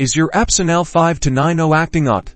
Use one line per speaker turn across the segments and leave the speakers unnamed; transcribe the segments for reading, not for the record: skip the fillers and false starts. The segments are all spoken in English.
Is your Epson L5290 acting up?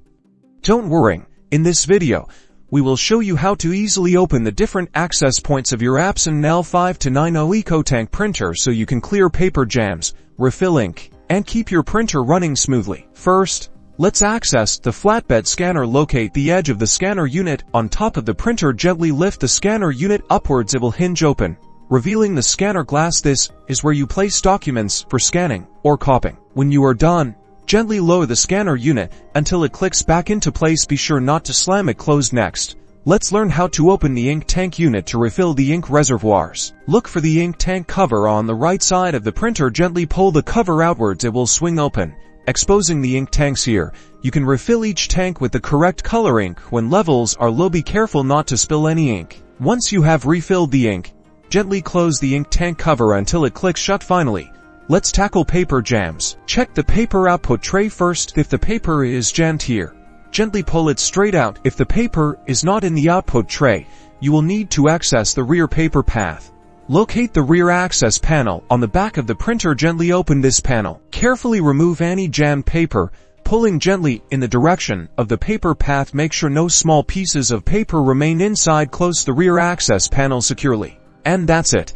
Don't worry, in this video, we will show you how to easily open the different access points of your Epson L5290 EcoTank printer so you can clear paper jams, refill ink, and keep your printer running smoothly. First, let's access the flatbed scanner. Locate the edge of the scanner unit on top of the printer. Gently lift the scanner unit upwards. It will hinge open, revealing the scanner glass. This is where you place documents for scanning or copying. When you are done, gently lower the scanner unit until it clicks back into place. Be sure not to slam it closed. Next, let's learn how to open the ink tank unit to refill the ink reservoirs. Look for the ink tank cover on the right side of the printer. Gently pull the cover outwards. It will swing open, exposing the ink tanks. Here, you can refill each tank with the correct color ink. When levels are low, be careful not to spill any ink. Once you have refilled the ink, gently close the ink tank cover until it clicks shut. Finally, let's tackle paper jams. Check the paper output tray first. If the paper is jammed here, gently pull it straight out. If the paper is not in the output tray, you will need to access the rear paper path. Locate the rear access panel on the back of the printer. Gently open this panel. Carefully remove any jammed paper, pulling gently in the direction of the paper path. Make sure no small pieces of paper remain inside. Close the rear access panel securely. And that's it.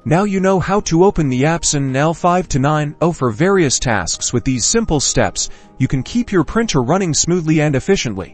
Now you know how to open the Epson L5290 for various tasks. With these simple steps, you can keep your printer running smoothly and efficiently.